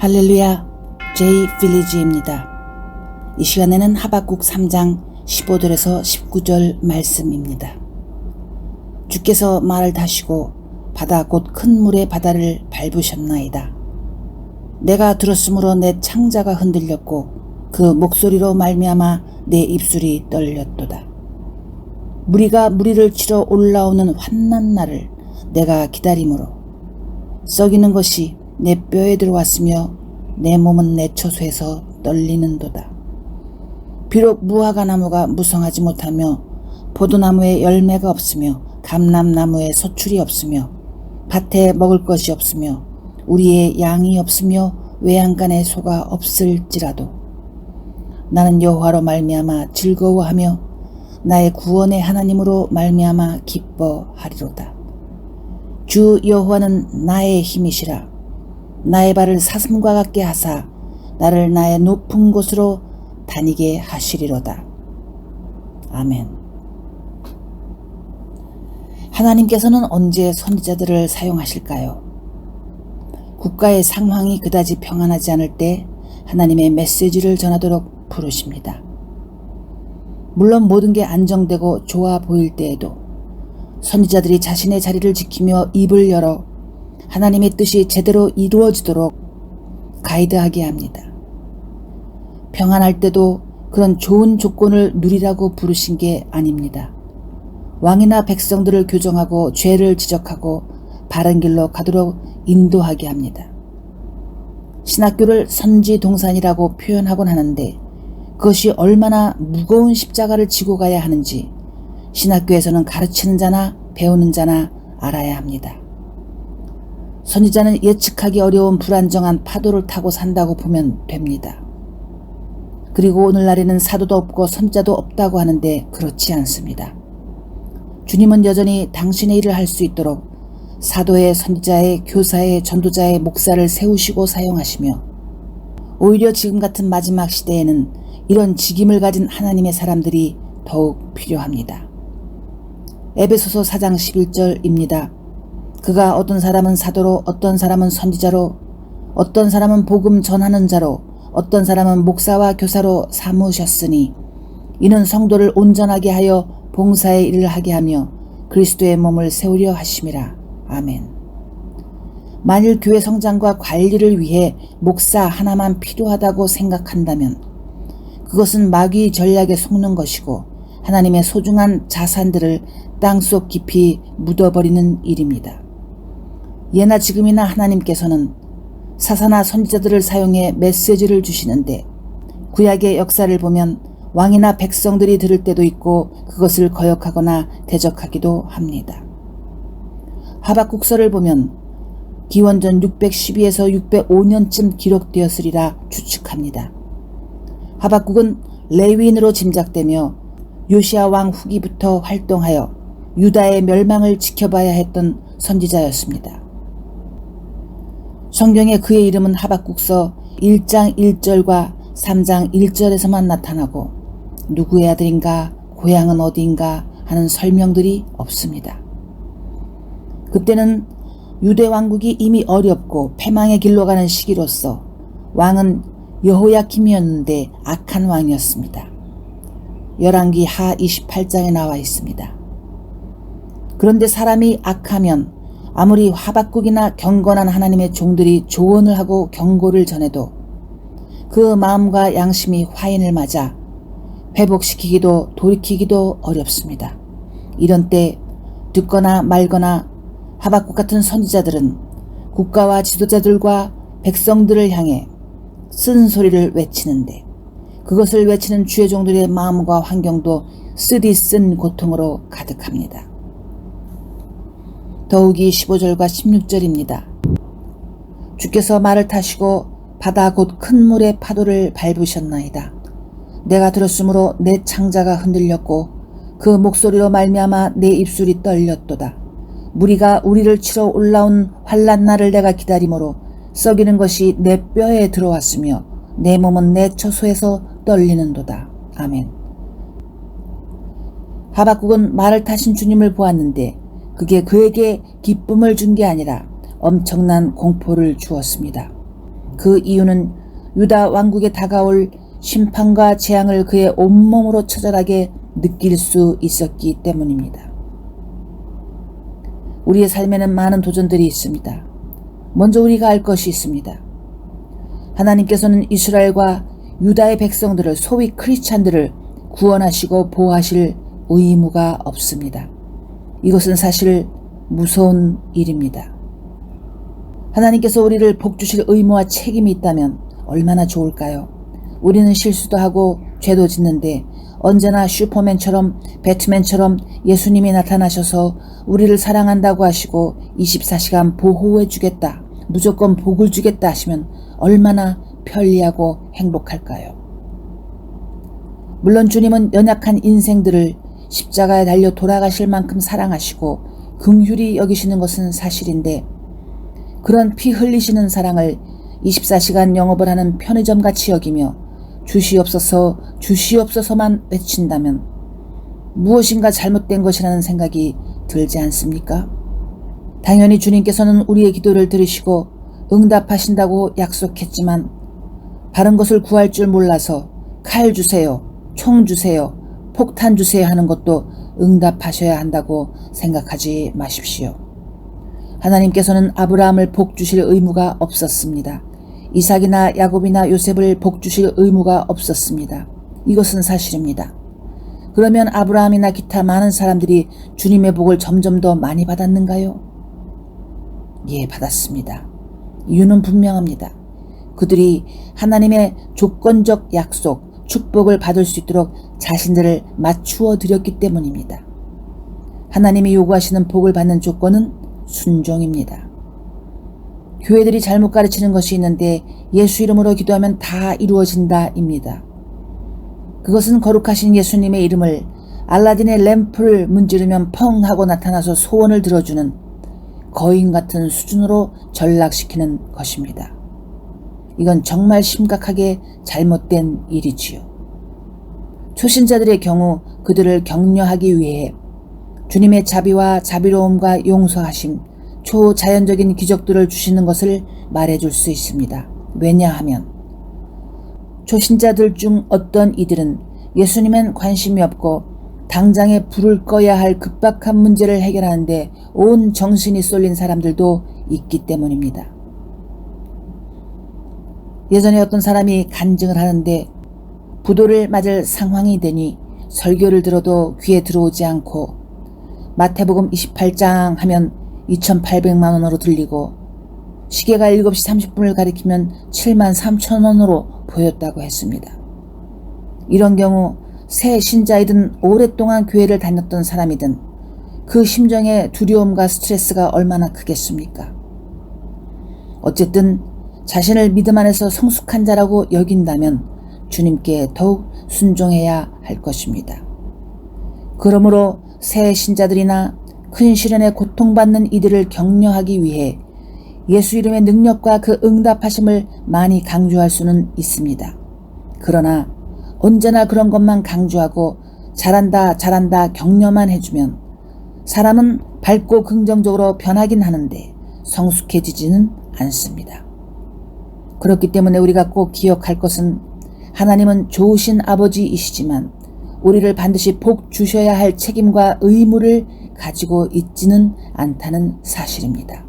할렐루야, 제이 필리지입니다. 이 시간에는 하박국 3장 15절에서 19절 말씀입니다. 주께서 말을 다시고 바다 곧 큰 물의 바다를 밟으셨나이다. 내가 들었으므로 내 창자가 흔들렸고 그 목소리로 말미암아 내 입술이 떨렸도다. 무리가 무리를 치러 올라오는 환난 날을 내가 기다림으로 썩이는 것이 내 뼈에 들어왔으며 내 몸은 내 처소에서 떨리는도다. 비록 무화과 나무가 무성하지 못하며 포도나무에 열매가 없으며 감람나무에 서출이 없으며 밭에 먹을 것이 없으며 우리의 양이 없으며 외양간에 소가 없을지라도 나는 여호와로 말미암아 즐거워하며 나의 구원의 하나님으로 말미암아 기뻐하리로다. 주 여호와는 나의 힘이시라. 나의 발을 사슴과 같게 하사 나를 나의 높은 곳으로 다니게 하시리로다. 아멘. 하나님께서는 언제 선지자들을 사용하실까요? 국가의 상황이 그다지 평안하지 않을 때 하나님의 메시지를 전하도록 부르십니다. 물론 모든 게 안정되고 좋아 보일 때에도 선지자들이 자신의 자리를 지키며 입을 열어 하나님의 뜻이 제대로 이루어지도록 가이드하게 합니다. 평안할 때도 그런 좋은 조건을 누리라고 부르신 게 아닙니다. 왕이나 백성들을 교정하고 죄를 지적하고 바른 길로 가도록 인도하게 합니다. 신학교를 선지동산이라고 표현하곤 하는데 그것이 얼마나 무거운 십자가를 지고 가야 하는지 신학교에서는 가르치는 자나 배우는 자나 알아야 합니다. 선지자는 예측하기 어려운 불안정한 파도를 타고 산다고 보면 됩니다. 그리고 오늘날에는 사도도 없고 선지자도 없다고 하는데 그렇지 않습니다. 주님은 여전히 당신의 일을 할 수 있도록 사도의, 선지자의, 교사의, 전도자의, 목사를 세우시고 사용하시며 오히려 지금 같은 마지막 시대에는 이런 직임을 가진 하나님의 사람들이 더욱 필요합니다. 에베소서 4장 11절입니다. 그가 어떤 사람은 사도로, 어떤 사람은 선지자로, 어떤 사람은 복음 전하는 자로, 어떤 사람은 목사와 교사로 삼으셨으니 이는 성도를 온전하게 하여 봉사의 일을 하게 하며 그리스도의 몸을 세우려 하심이라. 아멘. 만일 교회 성장과 관리를 위해 목사 하나만 필요하다고 생각한다면 그것은 마귀 전략에 속는 것이고 하나님의 소중한 자산들을 땅속 깊이 묻어버리는 일입니다. 예나 지금이나 하나님께서는 사사나 선지자들을 사용해 메시지를 주시는데 구약의 역사를 보면 왕이나 백성들이 들을 때도 있고 그것을 거역하거나 대적하기도 합니다. 하박국서를 보면 기원전 612에서 605년쯤 기록되었으리라 추측합니다. 하박국은 레위인으로 짐작되며 요시야 왕 후기부터 활동하여 유다의 멸망을 지켜봐야 했던 선지자였습니다. 성경에 그의 이름은 하박국서 1장 1절과 3장 1절에서만 나타나고 누구의 아들인가, 고향은 어디인가 하는 설명들이 없습니다. 그때는 유대 왕국이 이미 어렵고 패망의 길로 가는 시기로서 왕은 여호야킴이었는데 악한 왕이었습니다. 열왕기 하 28장에 나와 있습니다. 그런데 사람이 악하면 아무리 하박국이나 경건한 하나님의 종들이 조언을 하고 경고를 전해도 그 마음과 양심이 화인을 맞아 회복시키기도 돌이키기도 어렵습니다. 이런 때 듣거나 말거나 하박국 같은 선지자들은 국가와 지도자들과 백성들을 향해 쓴소리를 외치는데 그것을 외치는 주의 종들의 마음과 환경도 쓰디쓴 고통으로 가득합니다. 더욱이 15절과 16절입니다. 주께서 말을 타시고 바다 곧 큰 물의 파도를 밟으셨나이다. 내가 들었으므로 내 창자가 흔들렸고 그 목소리로 말미암아 내 입술이 떨렸도다. 무리가 우리를 치러 올라온 환난 날을 내가 기다림으로 썩이는 것이 내 뼈에 들어왔으며 내 몸은 내 처소에서 떨리는도다. 아멘. 하박국은 말을 타신 주님을 보았는데 그게 그에게 기쁨을 준 게 아니라 엄청난 공포를 주었습니다. 그 이유는 유다 왕국에 다가올 심판과 재앙을 그의 온몸으로 처절하게 느낄 수 있었기 때문입니다. 우리의 삶에는 많은 도전들이 있습니다. 먼저 우리가 알 것이 있습니다. 하나님께서는 이스라엘과 유다의 백성들을, 소위 크리스찬들을 구원하시고 보호하실 의무가 없습니다. 이것은 사실 무서운 일입니다. 하나님께서 우리를 복주실 의무와 책임이 있다면 얼마나 좋을까요? 우리는 실수도 하고 죄도 짓는데 언제나 슈퍼맨처럼, 배트맨처럼 예수님이 나타나셔서 우리를 사랑한다고 하시고 24시간 보호해 주겠다, 무조건 복을 주겠다 하시면 얼마나 편리하고 행복할까요? 물론 주님은 연약한 인생들을 십자가에 달려 돌아가실 만큼 사랑하시고 긍휼히 여기시는 것은 사실인데, 그런 피 흘리시는 사랑을 24시간 영업을 하는 편의점같이 여기며 주시옵소서 주시옵소서만 외친다면 무엇인가 잘못된 것이라는 생각이 들지 않습니까? 당연히 주님께서는 우리의 기도를 들으시고 응답하신다고 약속했지만 바른 것을 구할 줄 몰라서 칼 주세요, 총 주세요, 폭탄 주세요 하는 것도 응답하셔야 한다고 생각하지 마십시오. 하나님께서는 아브라함을 복주실 의무가 없었습니다. 이삭이나 야곱이나 요셉을 복주실 의무가 없었습니다. 이것은 사실입니다. 그러면 아브라함이나 기타 많은 사람들이 주님의 복을 점점 더 많이 받았는가요? 예, 받았습니다. 이유는 분명합니다. 그들이 하나님의 조건적 약속, 축복을 받을 수 있도록 자신들을 맞추어 드렸기 때문입니다. 하나님이 요구하시는 복을 받는 조건은 순종입니다. 교회들이 잘못 가르치는 것이 있는데 예수 이름으로 기도하면 다 이루어진다입니다. 그것은 거룩하신 예수님의 이름을 알라딘의 램프를 문지르면 펑 하고 나타나서 소원을 들어주는 거인 같은 수준으로 전락시키는 것입니다. 이건 정말 심각하게 잘못된 일이지요. 초신자들의 경우 그들을 격려하기 위해 주님의 자비와 자비로움과 용서하심, 초자연적인 기적들을 주시는 것을 말해줄 수 있습니다. 왜냐하면 초신자들 중 어떤 이들은 예수님엔 관심이 없고 당장에 불을 꺼야 할 급박한 문제를 해결하는데 온 정신이 쏠린 사람들도 있기 때문입니다. 예전에 어떤 사람이 간증을 하는데 부도를 맞을 상황이 되니 설교를 들어도 귀에 들어오지 않고 마태복음 28장 하면 2,800만 원으로 들리고 시계가 7시 30분을 가리키면 7만 3천 원으로 보였다고 했습니다. 이런 경우 새 신자이든 오랫동안 교회를 다녔던 사람이든 그 심정의 두려움과 스트레스가 얼마나 크겠습니까? 어쨌든 자신을 믿음 안에서 성숙한 자라고 여긴다면 주님께 더욱 순종해야 할 것입니다. 그러므로 새 신자들이나 큰 시련에 고통받는 이들을 격려하기 위해 예수 이름의 능력과 그 응답하심을 많이 강조할 수는 있습니다. 그러나 언제나 그런 것만 강조하고 잘한다 잘한다 격려만 해주면 사람은 밝고 긍정적으로 변하긴 하는데 성숙해지지는 않습니다. 그렇기 때문에 우리가 꼭 기억할 것은 하나님은 좋으신 아버지이시지만 우리를 반드시 복 주셔야 할 책임과 의무를 가지고 있지는 않다는 사실입니다.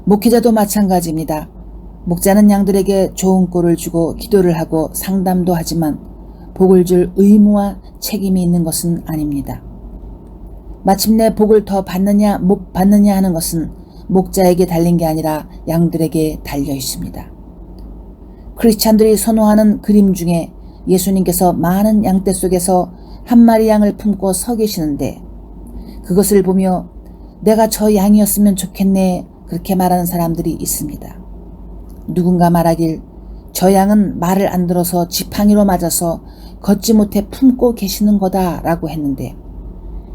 목회자도 마찬가지입니다. 목자는 양들에게 좋은 꼴을 주고 기도를 하고 상담도 하지만 복을 줄 의무와 책임이 있는 것은 아닙니다. 마침내 복을 더 받느냐 못 받느냐 하는 것은 목자에게 달린 게 아니라 양들에게 달려 있습니다. 크리스찬들이 선호하는 그림 중에 예수님께서 많은 양떼 속에서 한 마리 양을 품고 서 계시는데 그것을 보며 내가 저 양이었으면 좋겠네 그렇게 말하는 사람들이 있습니다. 누군가 말하길 저 양은 말을 안 들어서 지팡이로 맞아서 걷지 못해 품고 계시는 거다 라고 했는데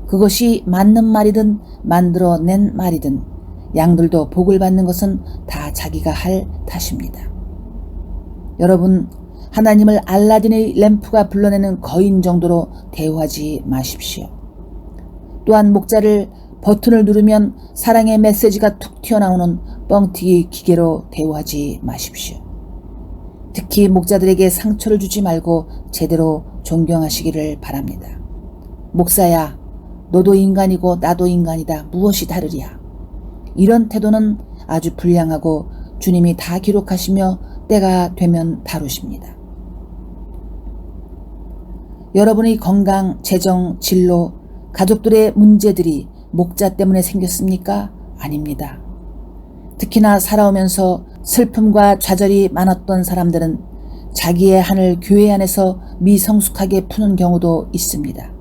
그것이 맞는 말이든 만들어낸 말이든 양들도 복을 받는 것은 다 자기가 할 탓입니다. 여러분, 하나님을 알라딘의 램프가 불러내는 거인 정도로 대우하지 마십시오. 또한 목자를 버튼을 누르면 사랑의 메시지가 툭 튀어나오는 뻥튀기 기계로 대우하지 마십시오. 특히 목자들에게 상처를 주지 말고 제대로 존경하시기를 바랍니다. 목사야, 너도 인간이고 나도 인간이다. 무엇이 다르랴. 이런 태도는 아주 불량하고 주님이 다 기록하시며 때가 되면 다루십니다. 여러분의 건강, 재정, 진로, 가족들의 문제들이 목자 때문에 생겼습니까? 아닙니다. 특히나 살아오면서 슬픔과 좌절이 많았던 사람들은 자기의 한을 교회 안에서 미성숙하게 푸는 경우도 있습니다.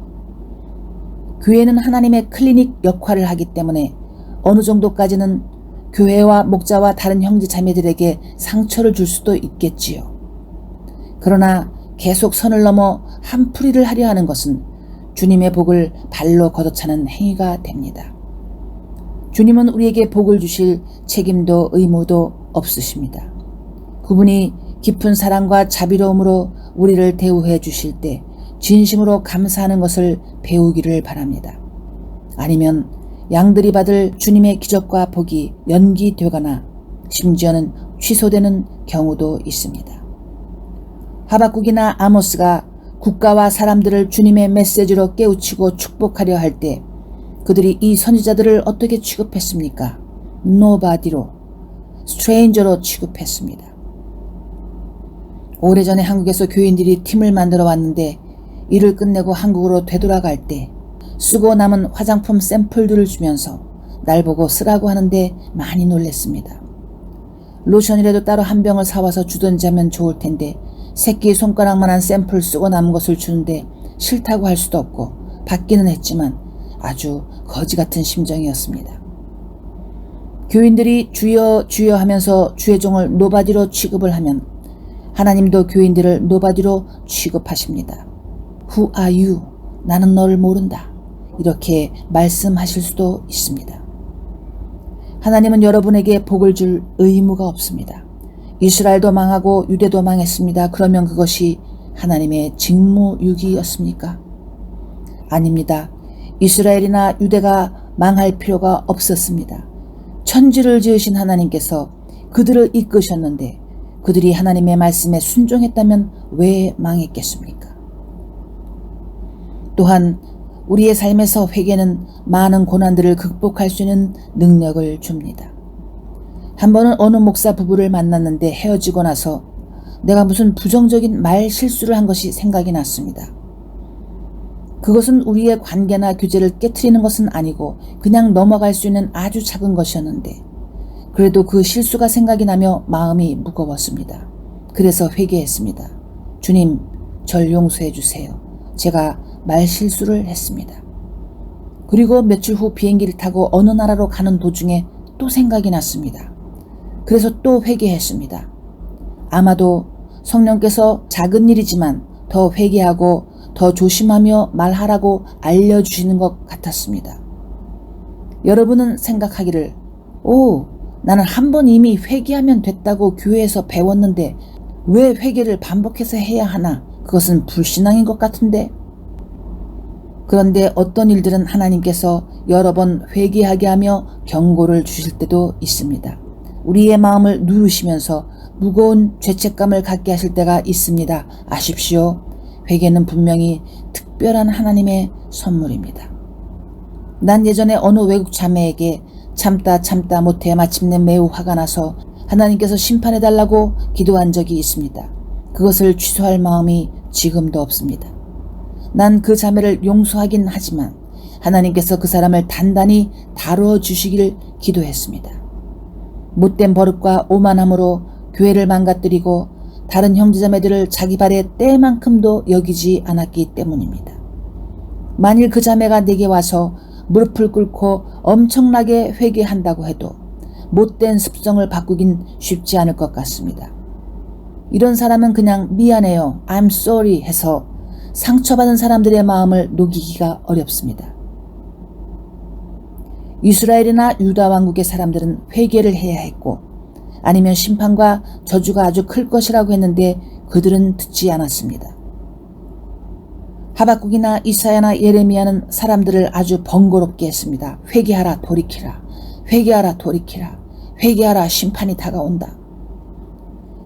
교회는 하나님의 클리닉 역할을 하기 때문에 어느 정도까지는 교회와 목자와 다른 형제 자매들에게 상처를 줄 수도 있겠지요. 그러나 계속 선을 넘어 한풀이를 하려 하는 것은 주님의 복을 발로 걷어차는 행위가 됩니다. 주님은 우리에게 복을 주실 책임도 의무도 없으십니다. 그분이 깊은 사랑과 자비로움으로 우리를 대우해 주실 때 진심으로 감사하는 것을 배우기를 바랍니다. 아니면 양들이 받을 주님의 기적과 복이 연기되거나 심지어는 취소되는 경우도 있습니다. 하박국이나 아모스가 국가와 사람들을 주님의 메시지로 깨우치고 축복하려 할 때 그들이 이 선지자들을 어떻게 취급했습니까? nobody로, stranger로 취급했습니다. 오래전에 한국에서 교인들이 팀을 만들어 왔는데 일을 끝내고 한국으로 되돌아갈 때 쓰고 남은 화장품 샘플들을 주면서 날 보고 쓰라고 하는데 많이 놀랬습니다. 로션이라도 따로 한 병을 사와서 주던지 하면 좋을 텐데 새끼 손가락만한 샘플 쓰고 남은 것을 주는데 싫다고 할 수도 없고 받기는 했지만 아주 거지 같은 심정이었습니다. 교인들이 주여 주여 하면서 주의 종을 노바디로 취급을 하면 하나님도 교인들을 노바디로 취급하십니다. Who are you? 나는 너를 모른다. 이렇게 말씀하실 수도 있습니다. 하나님은 여러분에게 복을 줄 의무가 없습니다. 이스라엘도 망하고 유대도 망했습니다. 그러면 그것이 하나님의 직무유기였습니까? 아닙니다. 이스라엘이나 유대가 망할 필요가 없었습니다. 천지를 지으신 하나님께서 그들을 이끄셨는데 그들이 하나님의 말씀에 순종했다면 왜 망했겠습니까? 또한 우리의 삶에서 회개는 많은 고난들을 극복할 수 있는 능력을 줍니다. 한 번은 어느 목사 부부를 만났는데 헤어지고 나서 내가 무슨 부정적인 말 실수를 한 것이 생각이 났습니다. 그것은 우리의 관계나 교제를 깨트리는 것은 아니고 그냥 넘어갈 수 있는 아주 작은 것이었는데 그래도 그 실수가 생각이 나며 마음이 무거웠습니다. 그래서 회개했습니다. 주님, 절 용서해 주세요. 제가 말 실수를 했습니다. 그리고 며칠 후 비행기를 타고 어느 나라로 가는 도중에 또 생각이 났습니다. 그래서 또 회개했습니다. 아마도 성령께서 작은 일이지만 더 회개하고 더 조심하며 말하라고 알려주시는 것 같았습니다. 여러분은 생각하기를 나는 한 번 이미 회개하면 됐다고 교회에서 배웠는데 왜 회개를 반복해서 해야 하나? 그것은 불신앙인 것 같은데. 그런데 어떤 일들은 하나님께서 여러 번 회개하게 하며 경고를 주실 때도 있습니다. 우리의 마음을 누르시면서 무거운 죄책감을 갖게 하실 때가 있습니다. 아십시오. 회개는 분명히 특별한 하나님의 선물입니다. 난 예전에 어느 외국 자매에게 참다 못해 마침내 매우 화가 나서 하나님께서 심판해달라고 기도한 적이 있습니다. 그것을 취소할 마음이 지금도 없습니다. 난 그 자매를 용서하긴 하지만 하나님께서 그 사람을 단단히 다뤄주시길 기도했습니다. 못된 버릇과 오만함으로 교회를 망가뜨리고 다른 형제자매들을 자기 발의 때만큼도 여기지 않았기 때문입니다. 만일 그 자매가 내게 와서 무릎을 꿇고 엄청나게 회개한다고 해도 못된 습성을 바꾸긴 쉽지 않을 것 같습니다. 이런 사람은 그냥 미안해요, I'm sorry 해서 상처받은 사람들의 마음을 녹이기가 어렵습니다. 이스라엘이나 유다 왕국의 사람들은 회개를 해야 했고 아니면 심판과 저주가 아주 클 것이라고 했는데 그들은 듣지 않았습니다. 하박국이나 이사야나 예레미야는 사람들을 아주 번거롭게 했습니다. 회개하라 돌이키라. 회개하라 돌이키라. 회개하라 심판이 다가온다.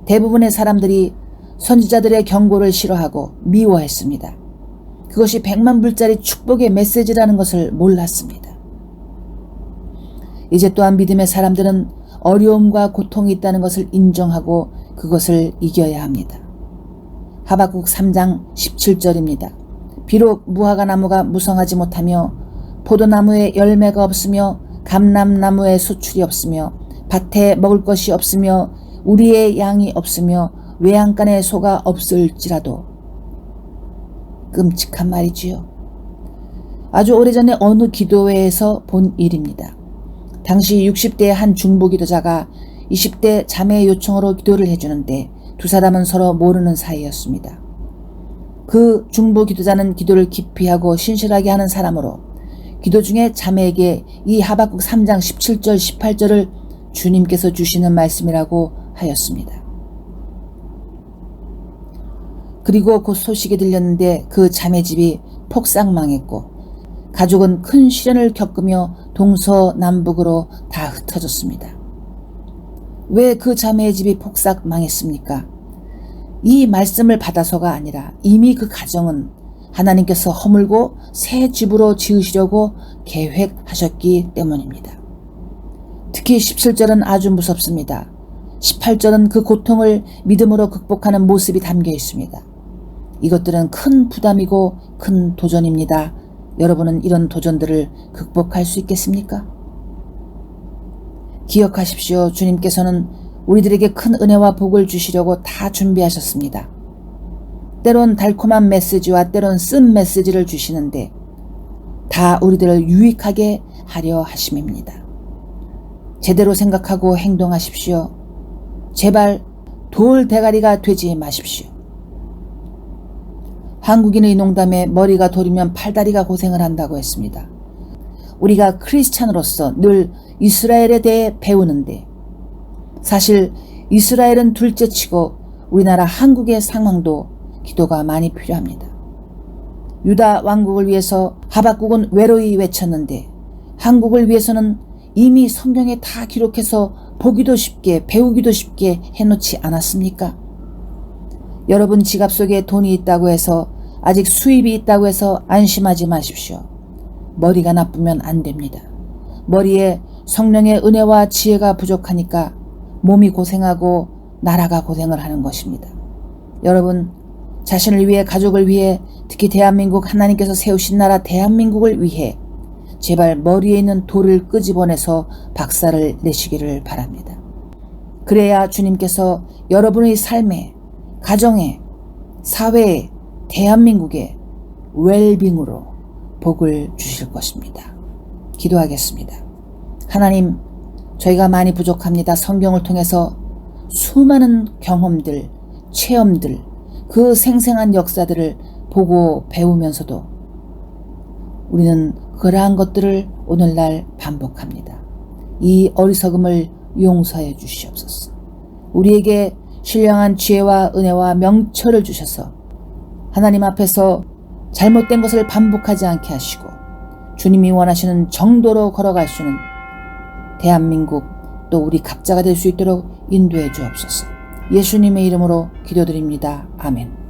대부분의 사람들이 선지자들의 경고를 싫어하고 미워했습니다. 그것이 100만 불짜리 축복의 메시지라는 것을 몰랐습니다. 이제 또한 믿음의 사람들은 어려움과 고통이 있다는 것을 인정하고 그것을 이겨야 합니다. 하박국 3장 17절입니다. 비록 무화과 나무가 무성하지 못하며 포도나무에 열매가 없으며 감람나무에 수출이 없으며 밭에 먹을 것이 없으며 우리의 양이 없으며 외양간에 소가 없을지라도. 끔찍한 말이지요. 아주 오래전에 어느 기도회에서 본 일입니다. 당시 60대의 한 중보 기도자가 20대 자매의 요청으로 기도를 해주는데 두 사람은 서로 모르는 사이였습니다. 그 중보 기도자는 기도를 깊이 하고 신실하게 하는 사람으로 기도 중에 자매에게 이 하박국 3장 17절 18절을 주님께서 주시는 말씀이라고 하였습니다. 그리고 그 소식이 들렸는데 그 자매 집이 폭삭 망했고 가족은 큰 시련을 겪으며 동서남북으로 다 흩어졌습니다. 왜 그 자매의 집이 폭삭 망했습니까? 이 말씀을 받아서가 아니라 이미 그 가정은 하나님께서 허물고 새 집으로 지으시려고 계획하셨기 때문입니다. 특히 17절은 아주 무섭습니다. 18절은 그 고통을 믿음으로 극복하는 모습이 담겨 있습니다. 이것들은 큰 부담이고 큰 도전입니다. 여러분은 이런 도전들을 극복할 수 있겠습니까? 기억하십시오. 주님께서는 우리들에게 큰 은혜와 복을 주시려고 다 준비하셨습니다. 때론 달콤한 메시지와 때론 쓴 메시지를 주시는데 다 우리들을 유익하게 하려 하심입니다. 제대로 생각하고 행동하십시오. 제발 돌 대가리가 되지 마십시오. 한국인의 농담에 머리가 돌이면 팔다리가 고생을 한다고 했습니다. 우리가 크리스찬으로서 늘 이스라엘에 대해 배우는데 사실 이스라엘은 둘째치고 우리나라 한국의 상황도 기도가 많이 필요합니다. 유다 왕국을 위해서 하박국은 외로이 외쳤는데 한국을 위해서는 이미 성경에 다 기록해서 보기도 쉽게 배우기도 쉽게 해놓지 않았습니까? 여러분 지갑 속에 돈이 있다고 해서 아직 수입이 있다고 해서 안심하지 마십시오. 머리가 나쁘면 안 됩니다. 머리에 성령의 은혜와 지혜가 부족하니까 몸이 고생하고 나라가 고생을 하는 것입니다. 여러분 자신을 위해 가족을 위해 특히 대한민국 하나님께서 세우신 나라 대한민국을 위해 제발 머리에 있는 돌을 끄집어내서 박살을 내시기를 바랍니다. 그래야 주님께서 여러분의 삶에 가정에 사회에 대한민국의 웰빙으로 복을 주실 것입니다. 기도하겠습니다. 하나님, 저희가 많이 부족합니다. 성경을 통해서 수많은 경험들, 체험들, 그 생생한 역사들을 보고 배우면서도 우리는 그러한 것들을 오늘날 반복합니다. 이 어리석음을 용서해 주시옵소서. 우리에게 신령한 지혜와 은혜와 명철을 주셔서 하나님 앞에서 잘못된 것을 반복하지 않게 하시고 주님이 원하시는 정도로 걸어갈 수 있는 대한민국 또 우리 각자가 될 수 있도록 인도해 주옵소서. 예수님의 이름으로 기도드립니다. 아멘.